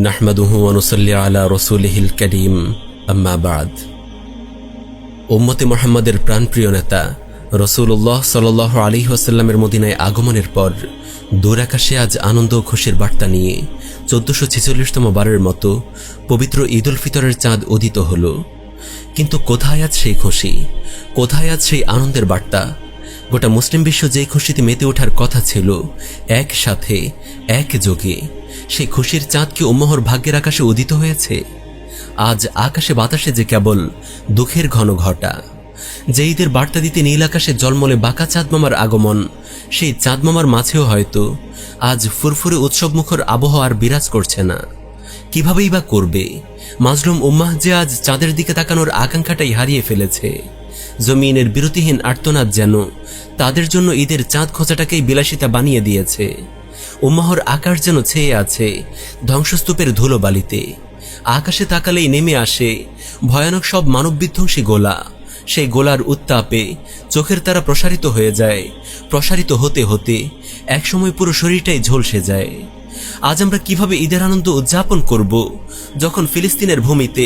নাহমাদুহু ওয়া নুসাল্লি আলা রাসূলিহিল কারীম, আম্মা বা'দ। উম্মতে মুহাম্মাদের প্রাণপ্রিয় নেতা রাসূলুল্লাহ সাল্লাল্লাহু আলাইহি ওয়াসাল্লামের মদিনায় আগমনের পর দূর আকাশে আজ আনন্দ ও খুশির বার্তা নিয়ে 1446তম বারের মতো পবিত্র ঈদ উল ফিতরের চাঁদ উদিত হল। কিন্তু কোথায় আজ সেই খুশি, কোথায় আজ সেই আনন্দের বার্তা? গোটা মুসলিম বিশ্ব যেই খুশিতে মেতে ওঠার কথা ছিল, একসাথে একযোগে সেই খুশির চাঁদ কি উম্মহর ভাগ্যের আকাশে উদিত হয়েছে? আজ আকাশে বাতাসে যে কেবল দুঃখের ঘন ঘটা। যে ঈদের বার্তা দিতে নীল আকাশে জলমলে বাঁকা চাঁদ মামার আগমন, সেই চাঁদ মামার মাঝেও হয়তো আজ ফুরফুরে উৎসবমুখর আবহাওয়া আর বিরাজ করছে না। কিভাবেই বা করবে? মাজলুম উম্মাহ যে আজ চাঁদের দিকে তাকানোর আকাঙ্ক্ষাটাই হারিয়ে ফেলেছে। জমিনের বিরতিহীন আর্তনাদ যেন তাদের জন্য ঈদের চাঁদ খোঁচাটাকেই বিলাসিতা বানিয়ে দিয়েছে। উম্মাহর আকাশ যেন ছেয়ে আছে ধ্বংসস্তূপের ধুলোবালিতে। আকাশে তাকালেই নেমে আসে ভয়ানক সব মানব বিধ্বংসী গোলা। সেই গোলার উত্তাপে চোখের তারা প্রসারিত হয়ে যায়, প্রসারিত হতে হতে একসময় পুরো শরীরটাই ঝলসে যায়। আজ আমরা কিভাবে ঈদের আনন্দ উদযাপন করব, যখন ফিলিস্তিনের ভূমিতে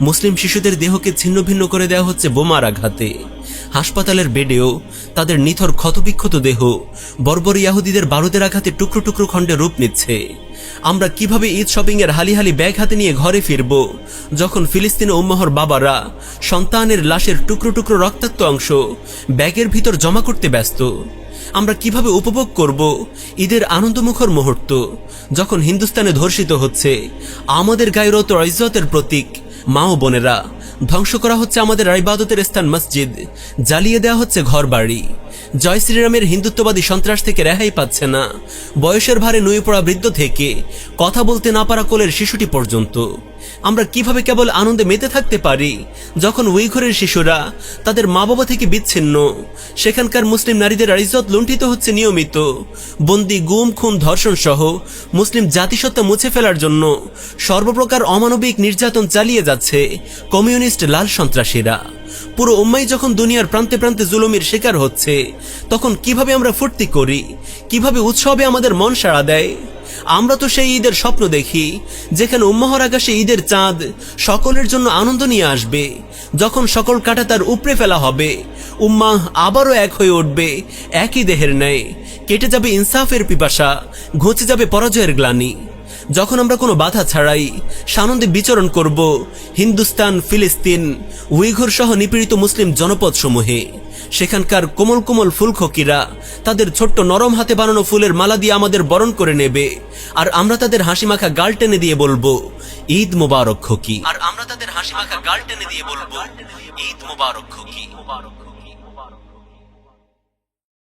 মুসলিম শিশুদের দেহকে ছিন্ন ভিন্ন করে দেওয়া হচ্ছে বোমার আঘাতে? হাসপাতালের বেডেও তাদের নিথর ক্ষতবিক্ষত দেহ বর্বর ইয়াহুদীদের বারুদের আঘাতে টুকরো টুকরো খণ্ডে রূপ নিচ্ছে। আমরা কিভাবে ঈদ শপিং এর হালি হালি ব্যাগ হাতে নিয়ে ঘরে ফিরব, যখন ফিলিস্তিনে উম্মাহর বাবারা সন্তানের লাশের টুকরো টুকরো রক্তাক্ত অংশ ব্যাগের ভিতর জমা করতে ব্যস্ত? আমরা কিভাবে উপভোগ করব ঈদের আনন্দমুখর মুহূর্ত, যখন হিন্দুস্তানে ধর্ষিত হচ্ছে আমাদের গায়রত ও ইজ্জতের প্রতীক মা ও বোনেরা, ধ্বংস করা হচ্ছে আমাদের ইবাদতের স্থান মসজিদ, জ্বালিয়ে দেওয়া হচ্ছে ঘর বাড়ি। জয় শ্রীরামের হিন্দুত্ববাদী সন্ত্রাস থেকে রেহাই পাচ্ছে না বয়সের ভারে নুয়ে পড়া বৃদ্ধ থেকে কথা বলতে না পারা কোলের শিশুটি পর্যন্ত। আমরা কিভাবে কেবল আনন্দে মেতে থাকতে পারি, যখন উইঘুরের শিশুরা তাদের মা বাবা থেকে বিচ্ছিন্ন, সেখানকার মুসলিম নারীদের ইজ্জত লুণ্ঠিত হচ্ছে নিয়মিত, বন্দি, গুম, খুন, ধর্ষণ সহ মুসলিম জাতিসত্তা মুছে ফেলার জন্য সর্বপ্রকার অমানবিক নির্যাতন চালিয়ে যাচ্ছে কমিউনিস্ট লাল সন্ত্রাসীরা। পুরো উম্মাই যখন দুনিয়ার প্রান্তে প্রান্তে জুলুমের শিকার হচ্ছে, তখন কিভাবে আমরা ফুর্তি করি, কিভাবে উৎসবে আমাদের মন সাড়া দেয়? আমরা তো সেই ঈদের স্বপ্ন দেখি যেখানে উম্মাহর আকাশে ঈদের চাঁদ সকলের জন্য আনন্দ নিয়ে আসবে, যখন সকল কাঁটা তার উপড়ে ফেলা হবে, উম্মাহ আবারও এক হয়ে উঠবে একই দেহের ন্যায়, কেটে যাবে ইনসাফের পিপাসা, ঘুচে যাবে পরাজয়ের গ্লানি। যখন আমরা কোনো বাধা ছাড়াই সানন্দে বিচরণ করব হিন্দুস্তান, ফিলিস্তিন, উইঘুর সহ নিপীড়িত মুসলিম জনপদ সমূহে, সেখানকার কোমল কোমল ফুলখকিরা তাদের ছোট্ট নরম হাতে বানানো ফুলের মালা দিয়ে আমাদের বরণ করে নেবে, আর আমরা তাদের হাসি মাখা গাল টেনে দিয়ে বলবো ঈদ মুবারক খোকি। আর আমরা তাদের হাসি মাখা গাল টেনে দিয়ে বলবো ঈদ মুবারক খোকি।